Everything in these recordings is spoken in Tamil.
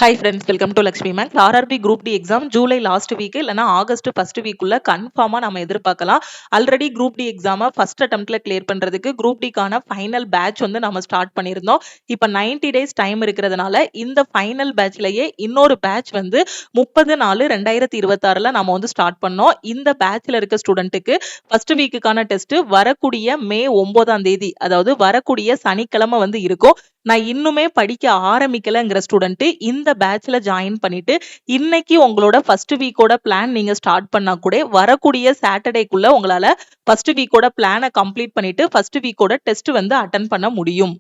Hi friends, welcome to Lakshmi Max. RRB Group D exam July last week இல்லனா ஆகஸ்ட் ஃபர்ஸ்ட் வீக்குள்ள கன்ஃபார்மா நம்ம எதிர்பார்க்கலாம். ஆல்ரெடி Group D எக்ஸாம ஃபர்ஸ்ட் அட்டெம்ப்ட்ல கிளியர் பண்றதுக்கு Group Dக்கான ஃபைனல் பேட்ச் வந்து நம்ம ஸ்டார்ட் பண்ணியிருந்தோம். இப்போ 90 டேஸ் டைம் இருக்கிறதுனால இந்த ஃபைனல் பேட்ச்லயே இன்னொரு பேட்ச் வந்து 30/4/2026ல நம்ம வந்து ஸ்டார்ட் பண்ணோம். இந்த பேட்ச்ல இருக்க ஸ்டூடெண்ட்டுக்கு ஃபர்ஸ்ட் வீக்குக்கான டெஸ்ட் வரக்கூடிய மே 9ஆம் தேதி, அதாவது வரக்கூடிய சனிக்கிழமை வந்து இருக்கும். நான் இன்னுமே படிக்க ஆரம்பிக்கலங்கிற ஸ்டூடெண்ட் இந்த பேட்ச்ல ஜாயின் பண்ணிட்டு இன்னைக்கு உங்களோட ஃபர்ஸ்ட் வீக்கோட பிளான் நீங்க ஸ்டார்ட் பண்ணா கூட வரக்கூடிய சாட்டர்டேக்குள்ள உங்களால ஃபர்ஸ்ட் வீக்கோட பிளானை கம்ப்ளீட் பண்ணிட்டு ஃபர்ஸ்ட் வீக்கோட டெஸ்ட் வந்து அட்டன் பண்ண முடியும்.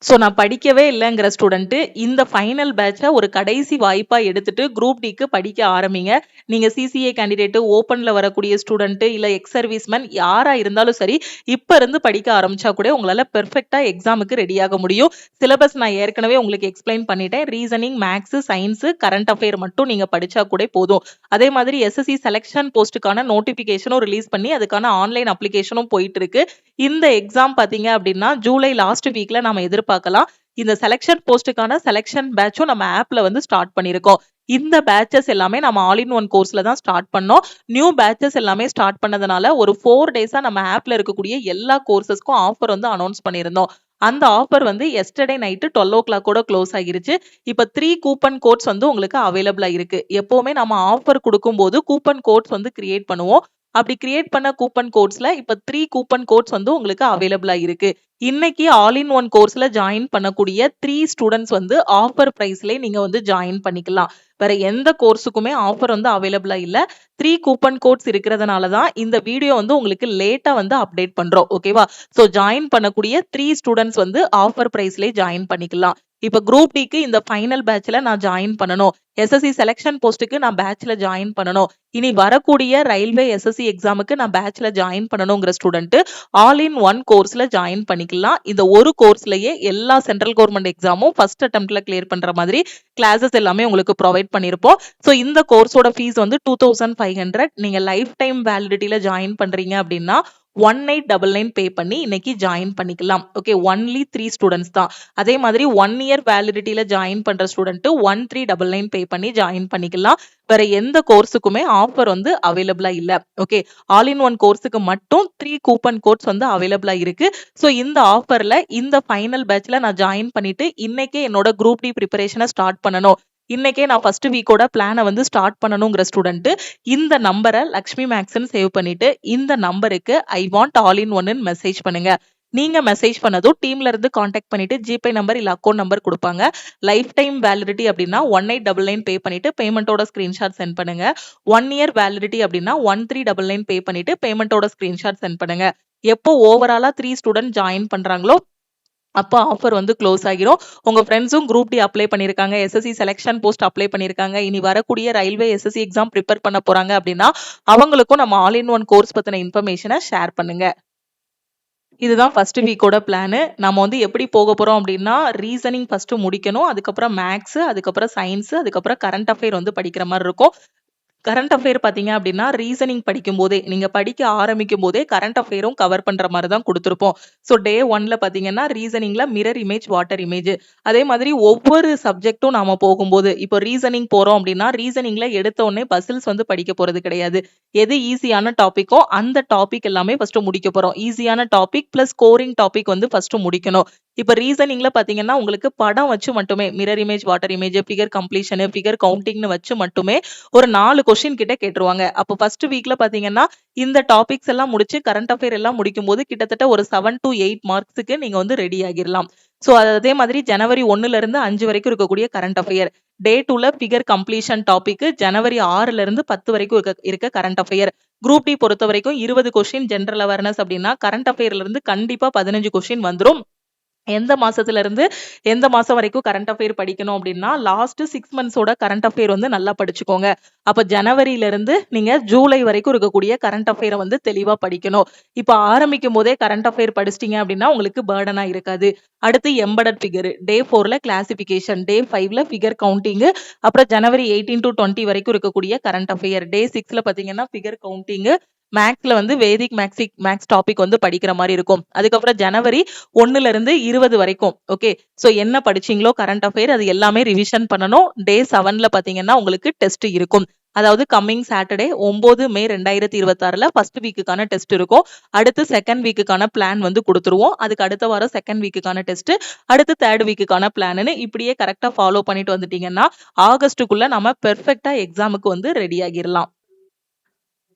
ஸோ நான் படிக்கவே இல்லைங்கிற ஸ்டூடெண்ட்டு இந்த ஃபைனல் பேட்சை ஒரு கடைசி வாய்ப்பாக எடுத்துட்டு குரூப் டிக்கு படிக்க ஆரம்பிங்க. நீங்கள் சிசிஏ கேண்டிடேட்டு, ஓப்பனில் வரக்கூடிய ஸ்டூடெண்ட்டு, இல்லை எக்ஸ் சர்வீஸ்மேன் யாராக இருந்தாலும் சரி, இப்போ இருந்து படிக்க ஆரம்பிச்சா கூட உங்களால் பெர்ஃபெக்டாக எக்ஸாமுக்கு ரெடியாக முடியும். சிலபஸ் நான் ஏற்கனவே உங்களுக்கு எக்ஸ்பிளைன் பண்ணிட்டேன். Reasoning, maths, science, current affair மட்டும் நீங்கள் படித்தா கூட போதும். அதே மாதிரி எஸ்எஸ்சி செலெக்ஷன் போஸ்ட்டுக்கான நோட்டிஃபிகேஷனும் ரிலீஸ் பண்ணி அதுக்கான ஆன்லைன் அப்ளிகேஷனும் போயிட்டு இருக்கு. இந்த எக்ஸாம் பார்த்தீங்க அப்படின்னா ஜூலை லாஸ்ட் வீக்ல நம்ம எதிர்பார்க்கலாம். இந்த செலெக்ஷன் போஸ்ட்டுக்கான செலெக்ஷன் பேட்சும் நம்ம ஆப்ல வந்து ஸ்டார்ட் பண்ணியிருக்கோம். இந்த பேட்சஸ் எல்லாமே நம்ம ஆல் இன் ஒன் கோர்ஸ்ல தான் ஸ்டார்ட் பண்ணோம். நியூ பேட்சஸ் எல்லாமே ஸ்டார்ட் பண்ணதுனால ஒரு 4 டேஸா நம்ம ஆப்ல இருக்கக்கூடிய எல்லா கோர்சஸ்க்கும் ஆஃபர் வந்து அனௌன்ஸ் பண்ணியிருந்தோம். அந்த ஆஃபர் வந்து எஸ்டர்டே நைட்டு 12 o'clock க்ளோஸ் ஆகிருச்சு. இப்போ 3 கூப்பன் கோட்ஸ் வந்து உங்களுக்கு அவைலபிளா இருக்கு. எப்பவுமே நம்ம ஆஃபர் கொடுக்கும்போது கூப்பன் கோட்ஸ் வந்து கிரியேட் பண்ணுவோம். அப்படி கிரியேட் பண்ண கூப்பன் கோட்ஸ்ல இப்ப 3 கூப்பன் கோட்ஸ் வந்து உங்களுக்கு அவைலபிளா இருக்கு. இன்னைக்கு ஆல் இன் ஒன் கோர்ஸ்ல ஜாயின் பண்ணக்கூடிய 3 ஸ்டூடெண்ட்ஸ் வந்து ஆஃபர் பிரைஸ்ல நீங்க வந்து ஜாயின் பண்ணிக்கலாம். வேற எந்த கோர்ஸுக்குமே ஆஃபர் வந்து அவைலபிளா இல்ல. 3 கூப்பன் கோட்ஸ் இருக்கிறதுனால தான் இந்த வீடியோ வந்து உங்களுக்கு லேட்டா வந்து அப்டேட் பண்றோம். ஓகேவா? சோ ஜாயின் பண்ணக்கூடிய 3 ஸ்டூடெண்ட்ஸ் வந்து ஆஃபர் பிரைஸ்ல ஜாயின் பண்ணிக்கலாம். இப்ப குரூப் டிக்கு இந்த ஃபைனல் பேட்ச்ல நான் ஜாயின் பண்ணணும். எஸ்எஸ்சி செலெக்ஷன் போஸ்ட்டுக்கு நான் பேட்ச்ல ஜாயின் பண்ணணும். இனி வரக்கூடிய ரயில்வே எஸ்எஸ்சி எக்ஸாமுக்கு நான் பேட்ச்ல ஜாயின் பண்ணணுங்கிற ஸ்டூடெண்ட் ஆல் இன் ஒன் கோர்ஸ்ல ஜாயின் பண்ணிக்கலாம். இந்த ஒரு கோர்ஸ்லயே எல்லா சென்ட்ரல் கவர்மெண்ட் எக்ஸாமும் ஃபர்ஸ்ட் அட்டெம்ப்ட்ல கிளியர் பண்ற மாதிரி கிளாஸஸ் எல்லாமே உங்களுக்கு ப்ரொவைட் பண்ணிருப்போம். ஸோ இந்த கோர்ஸோட ஃபீஸ் வந்து 2500. நீங்க லைஃப் டைம் வேலிடிட்டியில ஜாயின் பண்றீங்க அப்படின்னா 1899 பே பண்ணி இன்னைக்கு ஜாயின் பண்ணிக்கலாம். ஓகே, ஒன்லி 3 ஸ்டூடெண்ட்ஸ் தான். அதே மாதிரி 1 year வேலிடிட்டியில ஜாயின் பண்ற ஸ்டூடெண்ட் 1399 பே பண்ணி ஜாயின் பண்ணிக்கலாம். வேற எந்த கோர்ஸுக்குமே ஆஃபர் வந்து அவைலபிளா இல்ல. ஓகே, ஆல் இன் ஒன் கோர்ஸுக்கு மட்டும் 3 கூப்பன் கோட்ஸ் வந்து அவைலபிளா இருக்கு. ஸோ இந்த ஆஃபர்ல இந்த ஃபைனல் பேட்ச்ல நான் ஜாயின் பண்ணிட்டு இன்னைக்கே என்னோட குரூப் டி ப்ரிப்பரேஷனை ஸ்டார்ட் பண்ணணும், இன்னைக்கே நான் ஃபர்ஸ்ட் வீக்கோட பிளானை வந்து ஸ்டார்ட் பண்ணணுங்கிற ஸ்டூடெண்ட் இந்த நம்பரை லக்ஷ்மி மேக்ஸ்ன்னு சேவ் பண்ணிட்டு இந்த நம்பருக்கு ஐ வாண்ட் ஆல் இன் ஒன்னு மெசேஜ் பண்ணுங்க. நீங்க மெசேஜ் பண்ணதும் டீம்ல இருந்து காண்டாக்ட் பண்ணிட்டு ஜிபே நம்பர் இல்ல அக்கௌண்ட் நம்பர் கொடுப்பாங்க. லைஃப் டைம் வேலிடிட்டி அப்படின்னா 1899 பே பண்ணிட்டு பேமெண்டோட ஸ்கிரீன்ஷாட் சென்ட் பண்ணுங்க. 1 year வேலிடிட்டி அப்படின்னா 1399 பே பண்ணிட்டு பேமெண்டோட ஸ்கிரீன்ஷாட் சென்ட் பண்ணுங்க. எப்போ ஓவராலா 3 ஸ்டூடெண்ட் ஜாயின் பண்றாங்களோ அப்போ ஆஃபர் வந்து க்ளோஸ் ஆகிரும். உங்க ஃப்ரெண்ட்ஸும் குரூப் டி அப்ளை பண்ணிருக்காங்க, எஸ்எஸ்சி செலெக்ஷன் போஸ்ட் அப்ளை பண்ணிருக்காங்க, இனி வரக்கூடிய ரயில்வே எஸ்எஸ்சி எக்ஸாம் ப்ரிப்பேர் பண்ண போறாங்க அப்படின்னா அவங்களுக்கும் நம்ம ஆல் இன் ஒன் கோர்ஸ் பத்தின இன்ஃபர்மேஷனை ஷேர் பண்ணுங்க. இதுதான் ஃபர்ஸ்ட் வீக்கோட பிளானு. நம்ம வந்து எப்படி போக போறோம் அப்படின்னா ரீசனிங் ஃபர்ஸ்ட் முடிக்கணும், அதுக்கப்புறம் மேக்ஸ், அதுக்கப்புறம் சயின்ஸ், அதுக்கப்புறம் கரண்ட் அஃபேர் வந்து படிக்கிற மாதிரி இருக்கும். கரண்ட் அஃபேர் பார்த்தீங்க அப்படின்னா ரீசனிங் படிக்கும் போதே நீங்க படிக்க ஆரம்பிக்கும் போதே கரண்ட் அஃபேரும் கவர் பண்ற மாதிரி தான் கொடுத்துருப்போம். ஸோ டே 1ல பார்த்தீங்கன்னா ரீசனிங்ல மிரர் இமேஜ், வாட்டர் இமேஜ், அதே மாதிரி ஒவ்வொரு சப்ஜெக்டும் நாம போகும்போது இப்போ ரீசனிங் போறோம் அப்படின்னா ரீசனிங்ல எடுத்த உடனே பசில்ஸ் வந்து படிக்க போறது கிடையாது. எது ஈஸியான டாபிக்கோ அந்த டாபிக் எல்லாமே ஃபர்ஸ்ட் முடிக்க போறோம். ஈஸியான டாபிக் பிளஸ் ஸ்கோரிங் டாபிக் வந்து ஃபர்ஸ்ட் முடிக்கணும். இப்ப ரீசனிங்ல பாத்தீங்கன்னா உங்களுக்கு படம் வச்சு மட்டுமே mirror image, water image, figure completion, figure கவுண்டிங்னு வச்சு மட்டுமே ஒரு 4 கொஸ்டின் கிட்ட கேட்டுருவாங்க. அப்போ ஃபர்ஸ்ட் வீக்ல பாத்தீங்கன்னா இந்த டாபிக்ஸ் எல்லாம் முடிச்சு கரண்ட் அஃபேர் எல்லாம் முடிக்கும் போது கிட்டத்தட்ட ஒரு 7 to 8 மார்க்ஸுக்கு நீங்க வந்து ரெடி ஆகிடலாம். ஸோ அதே மாதிரி ஜனவரி 1ல இருந்து 5 வரைக்கும் இருக்கக்கூடிய கரண்ட் அஃபேர், டே 2ல ஃபிகர் கம்ப்ளீஷன் டாபிக், ஜனவரி 6ல இருந்து 10 வரைக்கும் இருக்க கரண்ட் அஃபேர். குரூப் டி பொறுத்த வரைக்கும் 20 கொஸ்டின் ஜென்ரல் அவேர்னஸ் அப்படின்னா கரண்ட் அஃபேர்ல இருந்து கண்டிப்பா 15 கொஸ்டின் வந்துடும். எந்த மாசத்துல இருந்து எந்த மாசம் வரைக்கும் கரண்ட் அஃபேர் படிக்கணும் அப்படின்னா லாஸ்ட் 6 monthsோட கரண்ட் அஃபேர் வந்து நல்லா படிச்சுக்கோங்க. அப்ப ஜனவரியில இருந்து நீங்க ஜூலை வரைக்கும் இருக்கக்கூடிய கரண்ட் அஃபேரை வந்து தெளிவா படிக்கணும். இப்ப ஆரம்பிக்கும் போதே கரண்ட் அஃபேர் படிச்சிட்டீங்க அப்படின்னா உங்களுக்கு பேர்டனா இருக்காது. அடுத்து எம்பெடட் ஃபிகர், டே 4ல கிளாசிபிகேஷன், டே 5ல ஃபிகர் கவுண்டிங், அப்புறம் ஜனவரி 18 to 20 வரைக்கும் இருக்கக்கூடிய கரண்ட் அஃபேர், டே 6ல பாத்தீங்கன்னா ஃபிகர் கவுண்டிங், மேக்ஸ்ல வந்து வேதிக் மேக்ஸ் டாபிக் வந்து படிக்கிற மாதிரி இருக்கும். அதுக்கப்புறம் ஜனவரி 1ல இருந்து 20 வரைக்கும். ஓகே. சோ என்ன படிச்சீங்களோ கரண்ட் அஃபேர் அது எல்லாமே ரிவிஷன் பண்ணணும். டே 7ல பாத்தீங்கன்னா உங்களுக்கு டெஸ்ட் இருக்கும். அதாவது கம்மிங் சாட்டர்டே 9 மே 2026ல ஃபர்ஸ்ட் வீக்குக்கான டெஸ்ட் இருக்கும். அடுத்து செகண்ட் வீக்குக்கான பிளான் வந்து கொடுத்துருவோம். அதுக்கு அடுத்த வாரம் செகண்ட் வீக்குக்கான டெஸ்ட், அடுத்து தேர்ட் வீக்குக்கான பிளான்னு இப்படியே கரெக்டா ஃபாலோ பண்ணிட்டு வந்துட்டீங்கன்னா ஆகஸ்டுக்குள்ள நம்ம பெர்ஃபெக்ட்டா எக்ஸாமுக்கு வந்து ரெடி ஆகிரலாம்.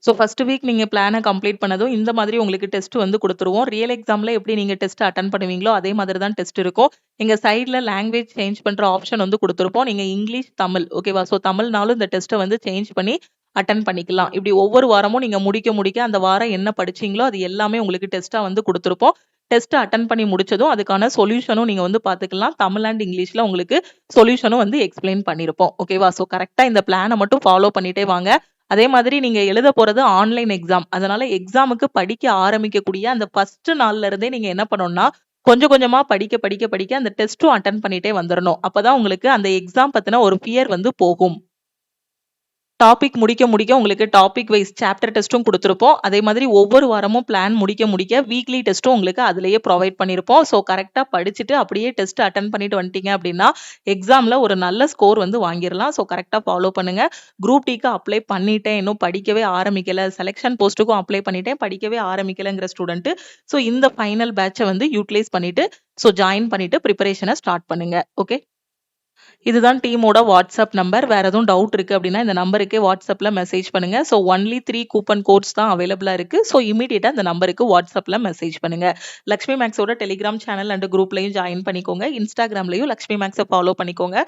ஸோ ஃபர்ஸ்ட் வீக் நீங்க பிளான கம்ப்ளீட் பண்ணதும் இந்த மாதிரி உங்களுக்கு டெஸ்ட் வந்து குடுத்துருவோம். ரியல் எக்ஸாம்ல எப்படி நீங்க டெஸ்ட் அட்டெண்ட் பண்ணுவீங்களோ அதே மாதிரி தான் டெஸ்ட் இருக்கும். எங்க சைட்ல லாங்குவேஜ் சேஞ்ச் பண்ற ஆப்ஷன் வந்து குடுத்துருப்போம். நீங்க இங்கிலீஷ், தமிழ் ஓகேவா? ஸோ தமிழ்னாலும் இந்த டெஸ்ட்ட வந்து சேஞ்ச் பண்ணி அட்டெண்ட் பண்ணிக்கலாம். இப்படி ஒவ்வொரு வாரமும் நீங்க முடிக்க அந்த வாரம் என்ன படிச்சீங்களோ அது எல்லாமே உங்களுக்கு டெஸ்ட்டா வந்து குடுத்துருப்போம். டெஸ்ட் அட்டெண்ட் பண்ணி முடிச்சதும் அதுக்கான சொல்யூஷனும் நீங்க வந்து பாத்துக்கலாம். தமிழ் அண்ட் இங்கிலீஷ்ல உங்களுக்கு சொல்யூஷனும் வந்து எக்ஸ்பிளைன் பண்ணிருப்போம். ஓகேவா? ஸோ கரெக்ட்டா இந்த பிளான மட்டும் ஃபாலோ பண்ணிட்டே வாங்க. அதே மாதிரி நீங்க எழுத போறது ஆன்லைன் எக்ஸாம். அதனால எக்ஸாமுக்கு படிக்க ஆரம்பிக்கக்கூடிய அந்த ஃபர்ஸ்ட் நாள்ல இருந்தே நீங்க என்ன பண்ணணும்னா, கொஞ்சம் கொஞ்சமா படிக்க அந்த டெஸ்ட்டும் அட்டெண்ட் பண்ணிட்டே வந்துரணும். அப்பதான் உங்களுக்கு அந்த எக்ஸாம் பத்தின ஒரு ஃபியர் வந்து போகும். டாபிக் முடிக்க உங்களுக்கு டாபிக் வைஸ் சாப்டர் டெஸ்ட்டும் குடுத்திருப்போம். அதே மாதிரி ஒவ்வொரு வாரமும் பிளான் முடிக்க வீக்லி டெஸ்ட்டும் உங்களுக்கு அதிலேயே ப்ரொவைட் பண்ணியிருப்போம். ஸோ கரெக்ட்டா படிச்சுட்டு அப்படியே டெஸ்ட் அட்டெண்ட் பண்ணிட்டு வந்துட்டீங்க அப்படின்னா, எக்ஸாம்ல ஒரு நல்ல ஸ்கோர் வந்து வாங்கிரலாம். ஸோ கரெக்ட்டா ஃபாலோ பண்ணுங்க. குரூப் டிக்கு அப்ளை பண்ணிட்டேன். இன்னும் படிக்கவே ஆரம்பிக்கல. செலக்ஷன் போஸ்ட்டுக்கும் அப்ளை பண்ணிட்டேன். படிக்கவே ஆரம்பிக்கலங்கிற ஸ்டூடண்ட் ஸோ இந்த ஃபைனல் பேட்ச வந்து யூட்டிலைஸ் பண்ணிட்டு ஜாயின் பண்ணிட்டு பிரிப்பரேஷன ஸ்டார்ட் பண்ணுங்க. ஓகே. இதுதான் டீமோட வாட்ஸ்அப் நம்பர். வேற எதுவும் டவுட் இருக்கு அப்படின்னா இந்த நம்பருக்கே வாட்ஸ்அப்ல மெசேஜ் பண்ணுங்க. ஸோ ஒன்லி 3 கூப்பன் கோட்ஸ் தான் அவைலபிளா இருக்கு. ஸோ இமீடியட்டா இந்த நம்பருக்கு வாட்ஸ்அப்ல மெசேஜ் பண்ணுங்க. லக்ஷ்மி மேக்ஸோட டெலிகிராம் சேனல் அண்ட் குரூப்லயும் ஜாயின் பண்ணிக்கோங்க. இன்ஸ்டாகிராம்லயும் லக்ஷ்மி மேக்ஸை ஃபாலோ பண்ணிக்கோங்க.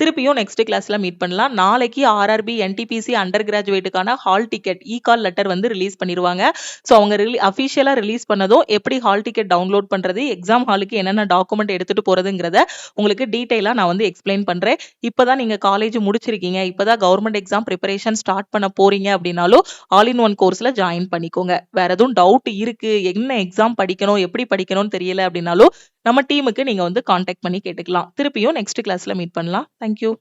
திருப்பியும் நெக்ஸ்ட் கிளாஸ்ல மீட் பண்ணலாம். நாளைக்கு ஆர்ஆர்பி என்டிபிசி அண்டர் கிராஜுவேட்டுக்கான ஹால் டிக்கெட் கால் லெட்டர் வந்து ரிலீஸ் பண்ணிருவாங்க. ஸோ அவங்க அஃபிஷியலா ரிலீஸ் பண்ணதும் எப்படி ஹால் டிக்கெட் டவுன்லோட் பண்றது, எக்ஸாம் ஹாலுக்கு என்னென்ன டாக்குமெண்ட் எடுத்துட்டு போறதுங்கிறத உங்களுக்கு டீடைலா நான் வந்து எக்ஸ்பிளைன் பண்றேன். இப்பதான் நீங்க காலேஜ் முடிச்சிருக்கீங்க, இப்பதான் கவர்மெண்ட் எக்ஸாம் ப்ரிப்பரேஷன் ஸ்டார்ட் பண்ண போறீங்க அப்படின்னாலும் ஆல் இன் ஒன் கோர்ஸ்ல ஜாயின் பண்ணிக்கோங்க. வேற எதுவும் டவுட் இருக்கு, என்ன எக்ஸாம் படிக்கணும், எப்படி படிக்கணும்னு தெரியல அப்படின்னாலும் நம்ம டீமுக்கு நீங்க வந்து கான்டாக்ட் பண்ணி கேட்டுக்கலாம். திருப்பியும் நெக்ஸ்ட் கிளாஸ்ல மீட் பண்ணலாம். தேங்க்யூ.